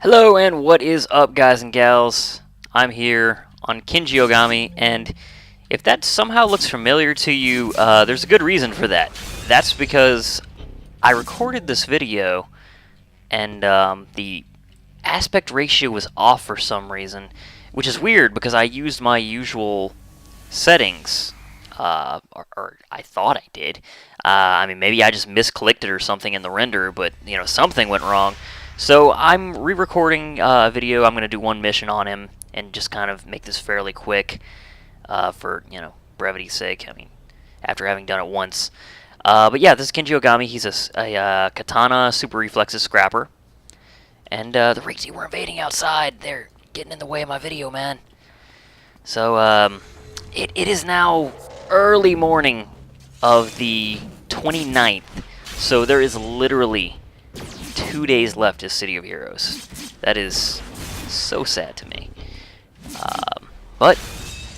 Hello and what is up, guys and gals? I'm here on Kenji Ohgami, and if that somehow looks familiar to you, there's a good reason for that. That's because I recorded this video and the aspect ratio was off for some reason, which is weird because I used my usual settings, or I thought I did. I mean, maybe I just misclicked it or something in the render, but something went wrong. So I'm re-recording a video. I'm going to do one mission on him and just kind of make this fairly quick for, brevity's sake. I mean, after having done it once. But yeah, this is Kenji Ohgami. He's a katana super reflexes scrapper. And the Rixie were invading outside. They're getting in the way of my video, man. So it is now early morning of the 29th. So there is literally 2 days left to City of Heroes. That is so sad to me. But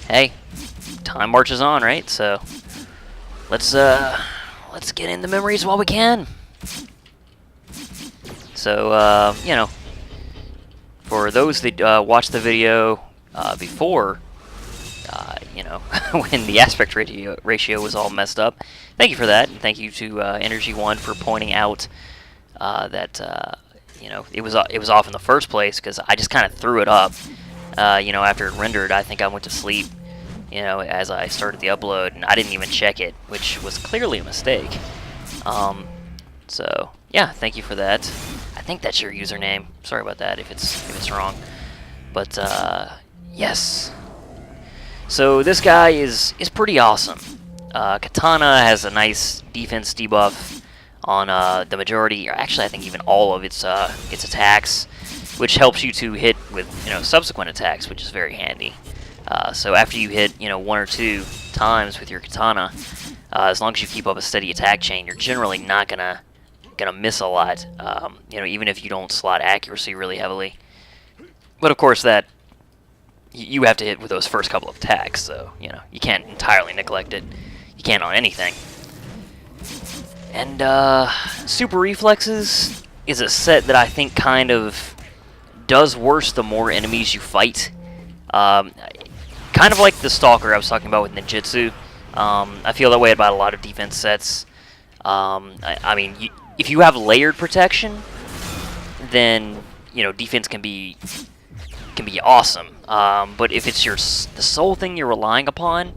hey, time marches on, right? So let's get in the memories while we can. So for those that watched the video before, when the aspect ratio was all messed up, thank you for that. And thank you to Energy One for pointing out that it was off in the first place, because I just kind of threw it up. After it rendered, I think I went to sleep. As I started the upload, and I didn't even check it, which was clearly a mistake. So yeah, thank you for that. I think that's your username. Sorry about that if it's wrong. But yes. So this guy is pretty awesome. Katana has a nice defense debuff on the majority, or actually I think even all of its attacks, which helps you to hit with subsequent attacks, which is very handy. So after you hit one or two times with your katana, as long as you keep up a steady attack chain, you're generally not gonna miss a lot. Even if you don't slot accuracy really heavily. But of course that you have to hit with those first couple of attacks, so you can't entirely neglect it. You can't on anything. And Super Reflexes is a set that I think kind of does worse the more enemies you fight. Kind of like the Stalker I was talking about with Ninjutsu. I feel that way about a lot of defense sets. I mean, if you have layered protection, then defense can be awesome. But if it's the sole thing you're relying upon,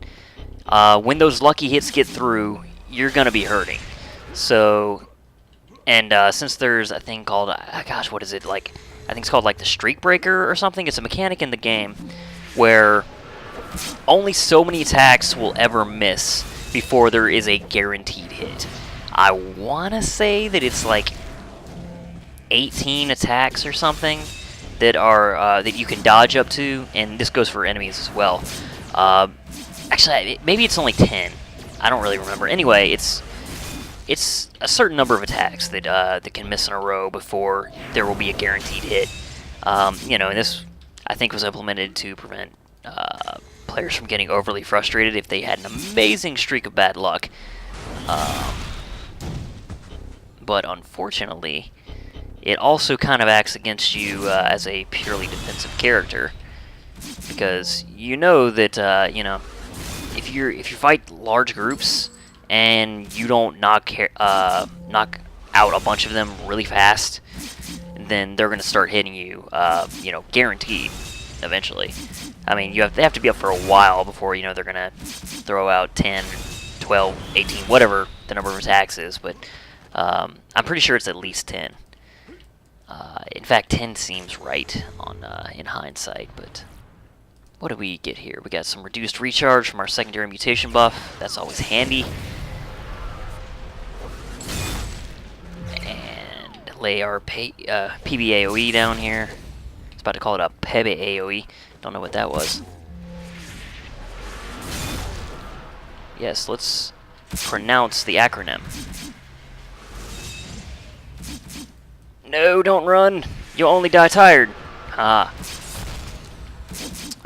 when those lucky hits get through, you're gonna be hurting. So, and since there's a thing called, gosh, what is it, like, I think it's called like the Streak Breaker or something. It's a mechanic in the game where only so many attacks will ever miss before there is a guaranteed hit. I want to say that it's like 18 attacks or something that are that you can dodge up to, and this goes for enemies as well. Actually, maybe it's only 10. I don't really remember. Anyway, it's a certain number of attacks that can miss in a row before there will be a guaranteed hit. And this, I think, was implemented to prevent players from getting overly frustrated if they had an amazing streak of bad luck. But unfortunately, it also kind of acts against you as a purely defensive character, because that if you fight large groups and you don't knock out a bunch of them really fast, then they're gonna start hitting you, guaranteed eventually. I mean, they have to be up for a while before they're gonna throw out 10, 12, 18, whatever the number of attacks is, but I'm pretty sure it's at least 10. In fact, 10 seems right in hindsight, but what do we get here? We got some reduced recharge from our secondary mutation buff. That's always handy. And lay our PB AoE down here. I was about to call it a Pebe AoE. Don't know what that was. Yes, let's pronounce the acronym. No, don't run. You'll only die tired.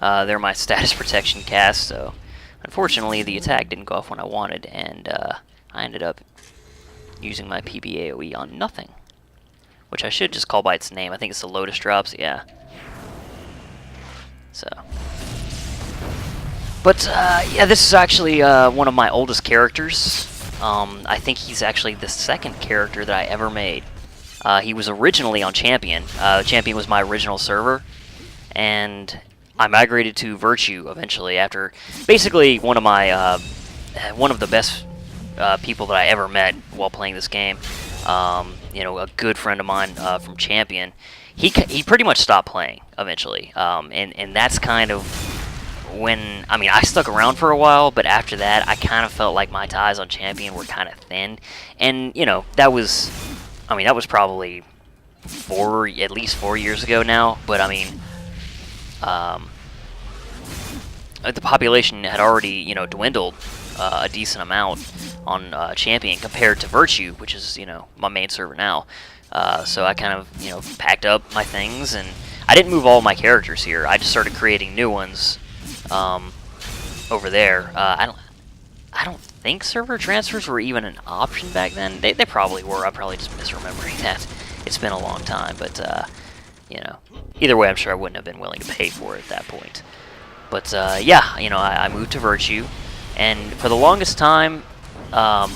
They're my status protection cast, so unfortunately the attack didn't go off when I wanted, and I ended up using my PB AoE on nothing, which I should just call by its name. I think it's the Lotus Drops, yeah. So, but yeah, this is actually one of my oldest characters. I think he's actually the second character that I ever made. He was originally on Champion. Champion was my original server, and I migrated to Virtue eventually after basically one of the best people that I ever met while playing this game. You know, a good friend of mine from Champion. He pretty much stopped playing eventually, and that's kind of when, I mean, I stuck around for a while, but after that, I kind of felt like my ties on Champion were kind of thin, and you know, that was probably at least 4 years ago now. But I mean, the population had already, you know, dwindled a decent amount on Champion compared to Virtue, which is, you know, my main server now. So I kind of, you know, packed up my things, and I didn't move all my characters here. I just started creating new ones over there. I don't think server transfers were even an option back then. They probably were. I'm probably just misremembering that. It's been a long time, but you know, either way, I'm sure I wouldn't have been willing to pay for it at that point. But yeah, you know, I moved to Virtue, and for the longest time, I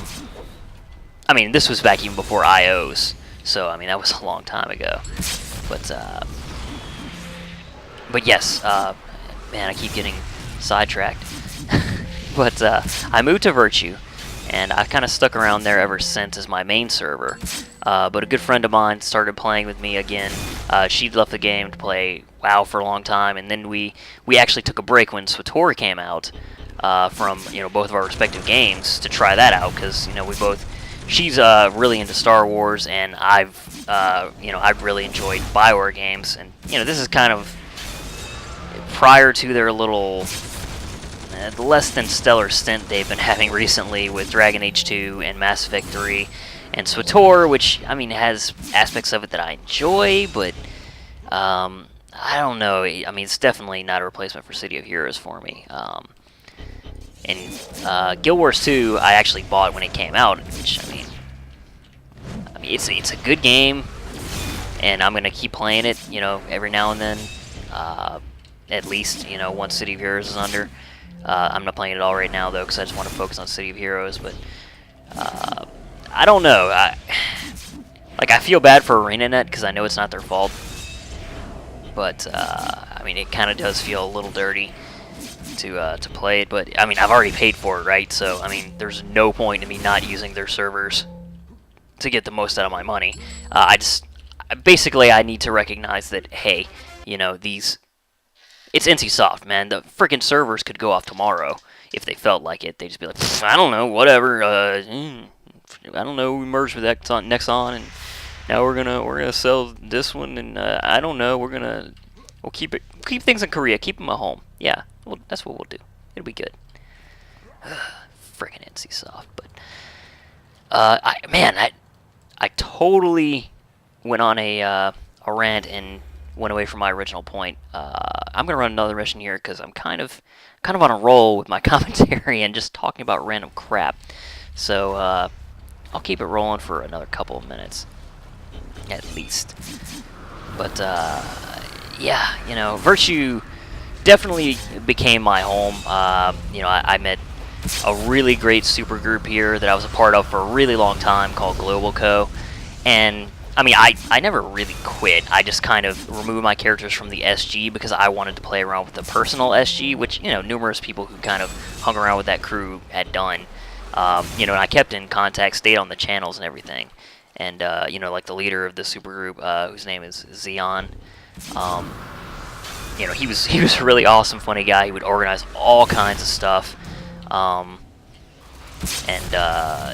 mean, this was back even before IOs, so I mean, that was a long time ago. But yes, man, I keep getting sidetracked. But I moved to Virtue, and I kind of stuck around there ever since as my main server. But a good friend of mine started playing with me again. She'd left the game to play WoW for a long time, and then we actually took a break when SWTOR came out from, you know, both of our respective games to try that out, because, you know, she's really into Star Wars, and you know, I've really enjoyed BioWare games, and you know, this is kind of prior to their little less than stellar stint they've been having recently with Dragon Age 2 and Mass Effect 3 and SWTOR, which, I mean, has aspects of it that I enjoy, but I don't know. I mean, it's definitely not a replacement for City of Heroes for me. And Guild Wars 2 I actually bought when it came out, which, I mean it's a good game, and I'm gonna keep playing it, you know, every now and then. At least, you know, once City of Heroes is under. I'm not playing it all right now, though, because I just want to focus on City of Heroes, but I don't know. I feel bad for ArenaNet, because I know it's not their fault, but I mean, it kind of does feel a little dirty to play it, but I mean, I've already paid for it, right? So, I mean, there's no point in me not using their servers to get the most out of my money. Basically, I need to recognize that, hey, you know, it's NCSoft, man. The freaking servers could go off tomorrow if they felt like it. They'd just be like, I don't know, whatever. I don't know. We merged with Nexon, and now we're gonna sell this one, and I don't know. We'll keep things in Korea. Keep them at home. Yeah, well, that's what we'll do. It'll be good. Freaking NCSoft, but I totally went on a rant and went away from my original point. I'm gonna run another mission here because I'm kind of on a roll with my commentary and just talking about random crap. So I'll keep it rolling for another couple of minutes, at least. But yeah, you know, Virtue definitely became my home. You know, I met a really great super group here that I was a part of for a really long time called Global Co. And I mean, I never really quit. I just kind of removed my characters from the SG because I wanted to play around with the personal SG, which, you know, numerous people who kind of hung around with that crew had done. You know, and I kept in contact, stayed on the channels and everything. And, you know, like the leader of the supergroup, whose name is Xeon, you know, he was a really awesome, funny guy. He would organize all kinds of stuff. And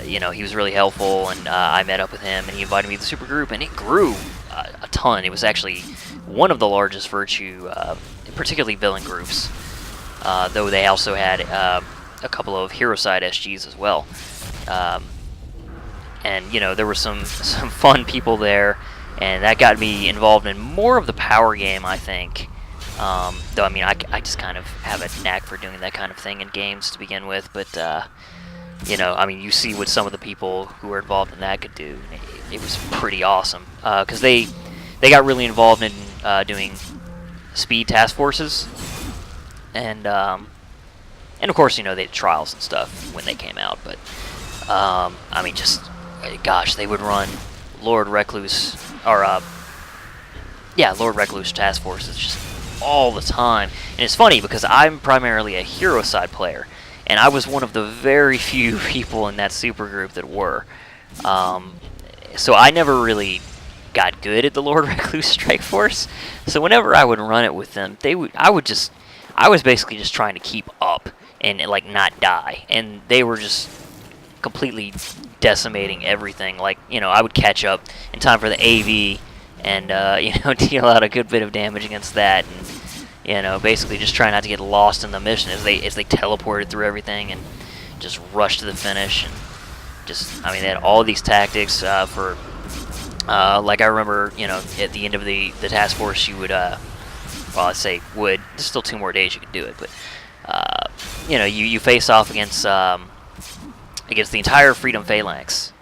you know, he was really helpful, and I met up with him, and he invited me to the supergroup, and it grew a ton. It was actually one of the largest Virtue, particularly villain groups, though they also had a couple of hero side SGs as well. And you know, there were some fun people there, and that got me involved in more of the power game, I think. Though I mean, I just kind of have a knack for doing that kind of thing in games to begin with, but I mean, you see what some of the people who were involved in that could do. It was pretty awesome because they got really involved in doing speed task forces, and of course, they did trials and stuff when they came out. But I mean, just gosh, they would run Lord Recluse or Lord Recluse task forces just all the time. And it's funny because I'm primarily a hero side player, and I was one of the very few people in that supergroup that were. So I never really got good at the Lord Recluse Strike Force. So whenever I would run it with them, I was basically just trying to keep up and like not die, and they were just completely decimating everything. Like, I would catch up in time for the AV and deal out a good bit of damage against that, and basically just try not to get lost in the mission as they teleported through everything and just rushed to the finish. And just, I mean, they had all these tactics for like I remember, at the end of the task force, you would well, I'd say would. There's still 2 more days you can do it, but you face off against the entire Freedom Phalanx,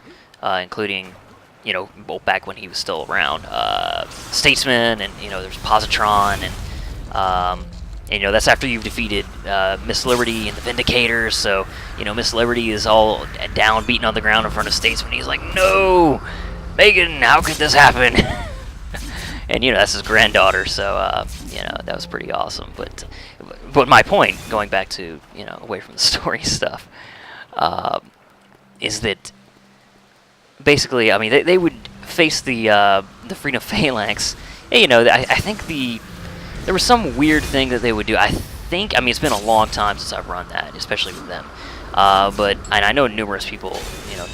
including, well, back when he was still around, Statesman, and there's Positron, and that's after you've defeated Miss Liberty and the Vindicators. So Miss Liberty is all down, beaten on the ground in front of Statesman. He's like, "No, Megan, how could this happen?" And that's his granddaughter. So that was pretty awesome. But my point, going back to away from the story stuff, is that basically, I mean, they would face the Freedom Phalanx. And, I think there was some weird thing that they would do. I mean, it's been a long time since I've run that, especially with them. And I know numerous people.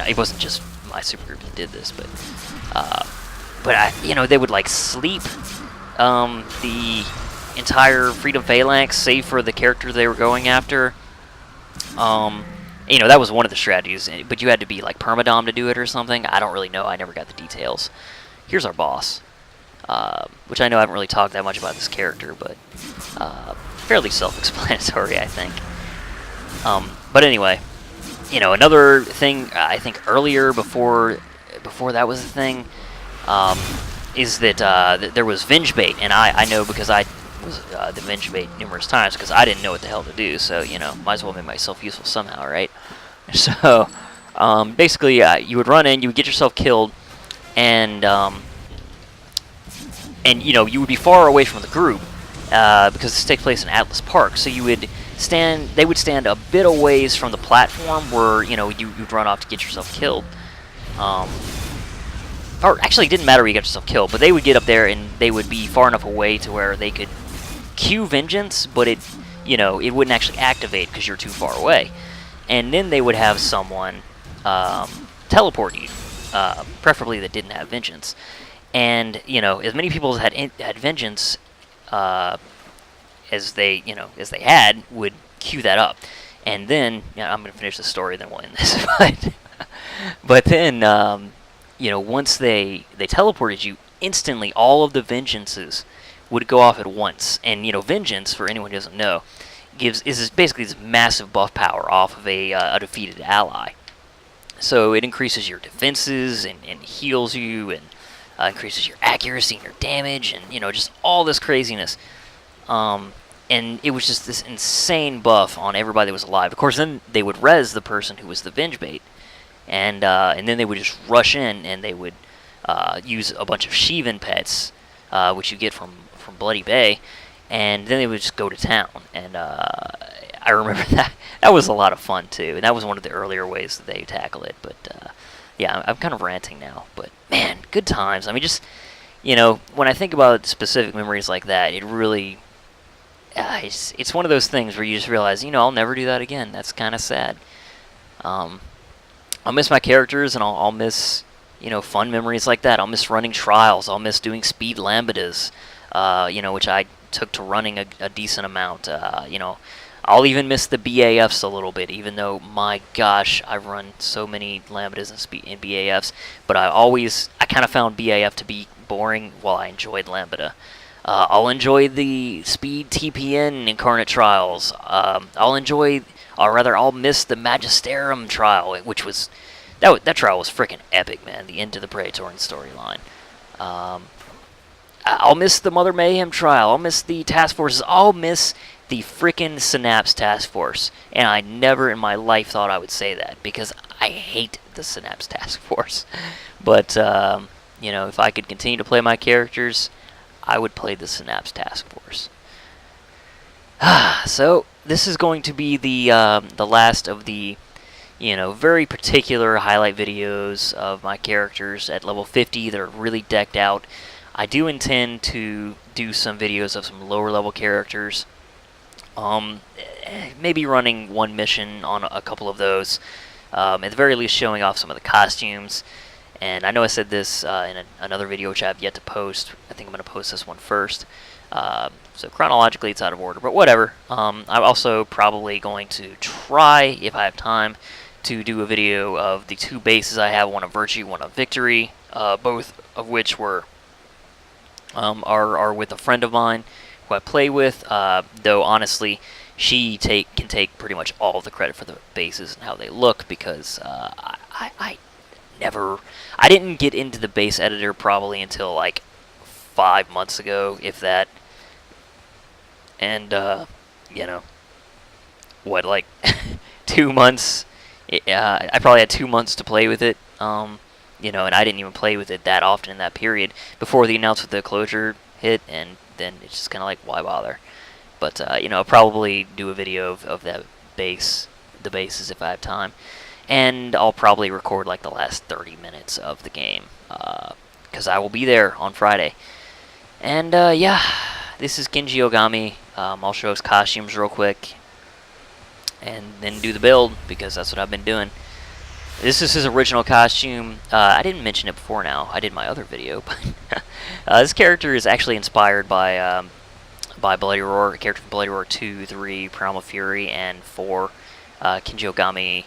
It wasn't just my supergroup that did this, but they would like sleep the entire Freedom Phalanx, save for the character they were going after. That was one of the strategies, but you had to be like permadom to do it or something. I don't really know. I never got the details. Here's our boss, which I know I haven't really talked that much about this character, but fairly self-explanatory, I think. But anyway, another thing I think earlier before that was a thing, is that there was Venge Bait, and I know because I was the Venge Bait numerous times because I didn't know what the hell to do. So might as well make myself useful somehow, right? So basically, you would run in, you would get yourself killed, and you would be far away from the group because this takes place in Atlas Park. So you would stand. They would stand a bit a ways from the platform where you'd run off to get yourself killed. Or actually, it didn't matter where you got yourself killed, but they would get up there and they would be far enough away to where they could cue Vengeance, but it wouldn't actually activate because you're too far away. And then they would have someone teleport you, preferably that didn't have Vengeance. And as many people as had Vengeance as they had would cue that up. And then I'm gonna finish the story, then we'll end this. But then once they teleported you, instantly all of the Vengeances would go off at once. And Vengeance, for anyone who doesn't know, is basically this massive buff power off of a defeated ally. So it increases your defenses and heals you, and increases your accuracy and your damage, and just all this craziness. And it was just this insane buff on everybody that was alive. Of course, then they would res the person who was the Venge Bait, and then they would just rush in and they would use a bunch of Shivan pets, which you get from Bloody Bay, and then they would just go to town. And I remember that was a lot of fun too, and that was one of the earlier ways that they tackle it. But yeah, I'm kind of ranting now, but man, good times. I mean, just when I think about specific memories like that, it really it's one of those things where you just realize, I'll never do that again. That's kind of sad. I'll miss my characters, and I'll miss fun memories like that. I'll miss running trials. I'll miss doing speed Lambadas, which I took to running a decent amount. I'll even miss the BAFs a little bit, even though, my gosh, I've run so many Lambadas and BAFs, but I kind of found BAF to be boring while I enjoyed Lambada. I'll enjoy the speed TPN Incarnate Trials. I'll enjoy or rather, I'll miss the Magisterum trial, which was that trial was freaking epic, man. The end of the Praetorian storyline. I'll miss the Mother Mayhem trial. I'll miss the task forces. I'll miss the freaking Synapse task force. And I never in my life thought I would say that, because I hate the Synapse task force. But you know, if I could continue to play my characters, I would play the Synapse task force. So this is going to be the last of the, you know, very particular highlight videos of my characters at level 50 that are really decked out. I do intend to do some videos of some lower level characters. Maybe running one mission on a couple of those. At the very least showing off some of the costumes. And I know I said this in another video which I have yet to post. I think I'm going to post this one first. So chronologically it's out of order, but whatever. I'm also probably going to try, if I have time, to do a video of the two bases I have, one of Virtue, one of Victory, both of which were are with a friend of mine who I play with, though honestly she can take pretty much all of the credit for the bases and how they look, because I didn't get into the base editor probably until like 5 months ago, if that. And you know, what, like 2 months? I probably had 2 months to play with it. You know, and I didn't even play with it that often in that period before the announcement of the closure hit, and then it's just kind of like, why bother? But you know, I'll probably do a video of that the bases if I have time, and I'll probably record like the last 30 minutes of the game, because I will be there on Friday. And yeah, this is Kenji Ohgami. I'll show his costumes real quick, and then do the build, because that's what I've been doing. This is his original costume. I didn't mention it before now. I did my other video, but this character is actually inspired by Bloody Roar, a character from Bloody Roar 2, 3, Primal Fury, and 4. Kenji Ohgami,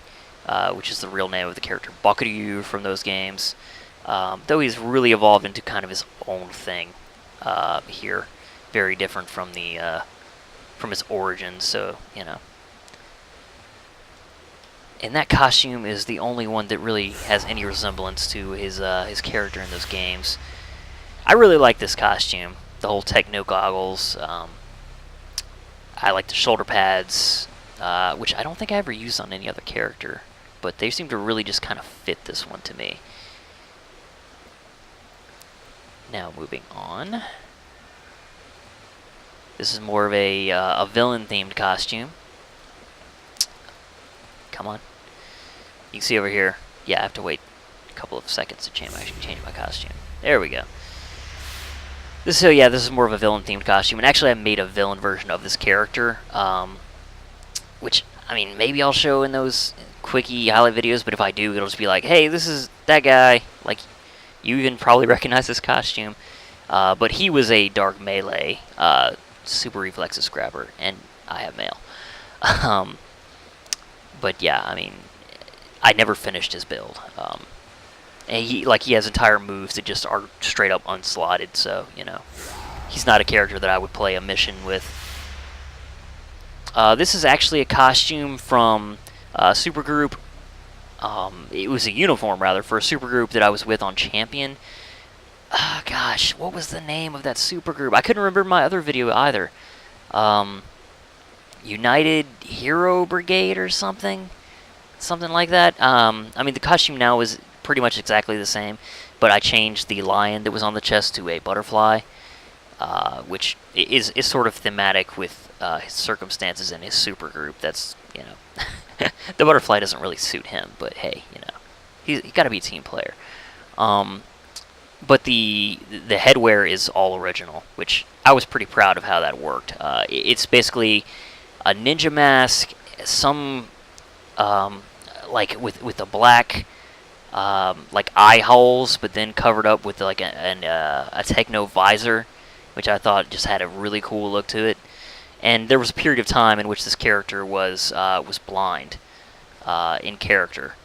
which is the real name of the character Bakuryu from those games. Though he's really evolved into kind of his own thing here, very different from his origins. So you know. And that costume is the only one that really has any resemblance to his character in those games. I really like this costume. The whole techno goggles. I like the shoulder pads, which I don't think I ever used on any other character, but they seem to really just kind of fit this one to me. Now moving on. This is more of a villain-themed costume. Come on. You can see over here. Yeah, I have to wait a couple of seconds to change my costume. There we go. This is more of a villain-themed costume, and actually I made a villain version of this character, which, I mean, maybe I'll show in those quickie highlight videos, but if I do, it'll just be like, hey, this is that guy. Like, you even probably recognize this costume. But he was a dark melee super reflexes grabber, and I have mail. But yeah, I mean, I never finished his build. And he has entire moves that just are straight up unslotted, so, you know, he's not a character that I would play a mission with. This is actually a costume from a supergroup. It was a uniform, rather, for a supergroup that I was with on Champion. Gosh, what was the name of that supergroup? I couldn't remember my other video either. United Hero Brigade or something like that. I mean, the costume now is pretty much exactly the same, but I changed the lion that was on the chest to a butterfly, which is sort of thematic with his circumstances in his supergroup. That's, you know, the butterfly doesn't really suit him, but hey, you know, he's got to be a team player. But the headwear is all original, which I was pretty proud of how that worked. It's basically a ninja mask, some like with the black like eye holes, but then covered up with like a techno visor, which I thought just had a really cool look to it. And there was a period of time in which this character was blind in character,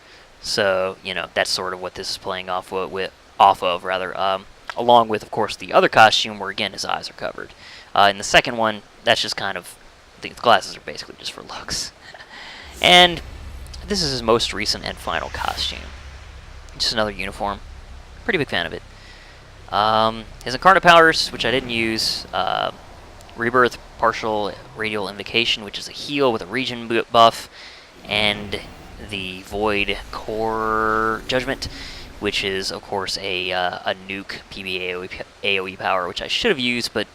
so you know that's sort of what this is playing off of, along with, of course, the other costume where again his eyes are covered. In the second one, that's just kind of, the glasses are basically just for looks. And this is his most recent and final costume. Just another uniform. Pretty big fan of it. His incarnate powers, which I didn't use, Rebirth, Partial Radial Invocation, which is a heal with a region buff, and the Void Core Judgment, which is, of course, a nuke PB AoE power, which I should have used, but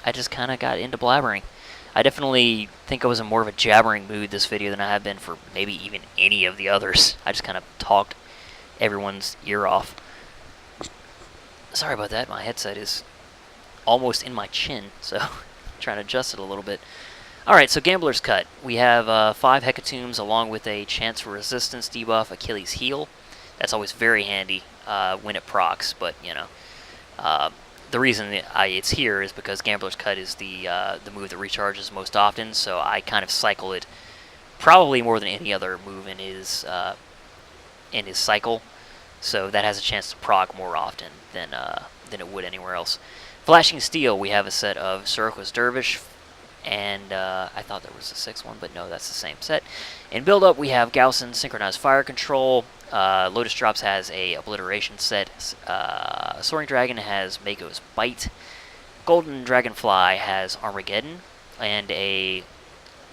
I just kind of got into blabbering. I definitely think I was in more of a jabbering mood this video than I have been for maybe even any of the others. I just kind of talked everyone's ear off. Sorry about that, my headset is almost in my chin, so I'm trying to adjust it a little bit. Alright, so Gambler's Cut. We have 5 Hecatombs along with a Chance for Resistance debuff, Achilles Heel. That's always very handy when it procs, but, you know, the reason it's here is because Gambler's Cut is the move that recharges most often, so I kind of cycle it probably more than any other move in his cycle. So that has a chance to proc more often than it would anywhere else. Flashing Steel, we have a set of Sirocco's Dervish, and I thought there was a 6th one, but no, that's the same set. In build-up, we have Gaussen Synchronized Fire Control. Lotus Drops has a Obliteration set. Soaring Dragon has Mako's Bite. Golden Dragonfly has Armageddon, and a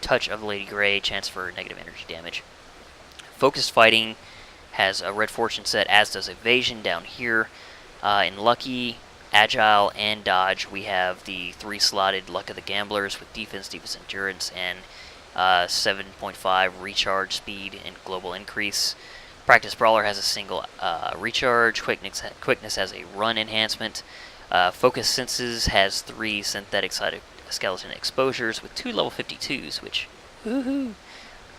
Touch of Lady Grey, chance for negative energy damage. Focused Fighting has a Red Fortune set, as does Evasion down here. In Lucky, Agile, and Dodge, we have the 3-slotted Luck of the Gamblers with Defense, Defense Endurance, and 7.5 recharge speed and global increase. Practice Brawler has a single recharge. Quickness has a run enhancement. Focus Senses has 3 synthetic skeleton exposures with 2 level 52s, which, woohoo,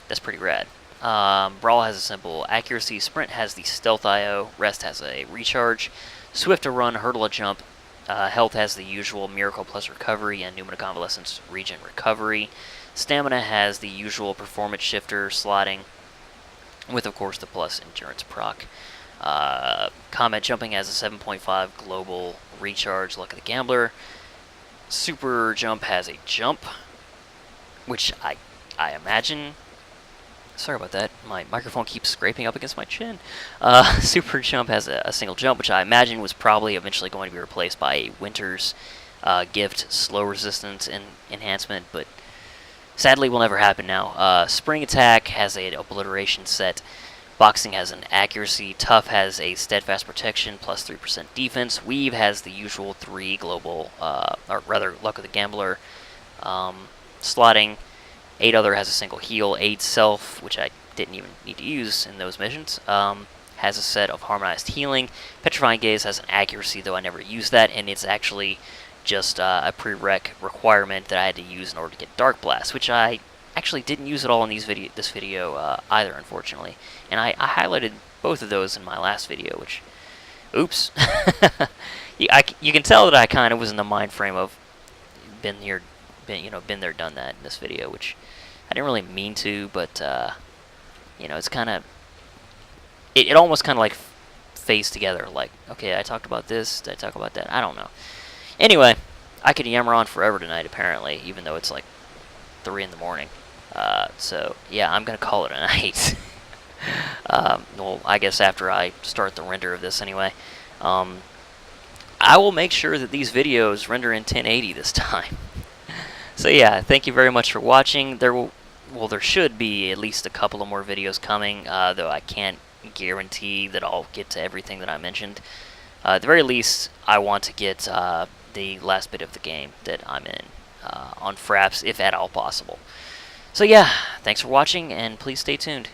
that's pretty rad. Brawl has a simple accuracy. Sprint has the stealth IO. Rest has a recharge. Swift to run, hurdle a jump. Health has the usual miracle plus recovery and Pneumata Convalescence regen recovery. Stamina has the usual performance shifter slotting, with of course the plus endurance proc. Combat jumping has a 7.5 global recharge, Luck of the Gambler. Super jump has a jump, which I imagine. Sorry about that. My microphone keeps scraping up against my chin. Super Jump has a single jump, which I imagine was probably eventually going to be replaced by a Winter's Gift slow resistance and enhancement, but sadly will never happen now. Spring Attack has an Obliteration set. Boxing has an accuracy. Tough has a steadfast protection plus 3% defense. Weave has the usual 3 global, or rather Luck of the Gambler slotting. 8 Other has a single heal. 8 Self, which I didn't even need to use in those missions, has a set of harmonized healing. Petrifying Gaze has an accuracy, though I never used that, and it's actually just a prereq requirement that I had to use in order to get Dark Blast, which I actually didn't use at all in this video either, unfortunately. And I highlighted both of those in my last video, which, oops. You can tell that I kind of was in the mind frame of been there, done that in this video, which I didn't really mean to, but it's kind of, it almost kind of like phased together. Like, okay, I talked about this, did I talk about that? I don't know. Anyway, I could yammer on forever tonight, apparently, even though it's like 3 in the morning. So yeah, I'm gonna call it a night. Well, I guess after I start the render of this anyway. I will make sure that these videos render in 1080 this time. So yeah, thank you very much for watching. There should be at least a couple of more videos coming, though I can't guarantee that I'll get to everything that I mentioned. At the very least, I want to get the last bit of the game that I'm in on Fraps, if at all possible. So yeah, thanks for watching, and please stay tuned.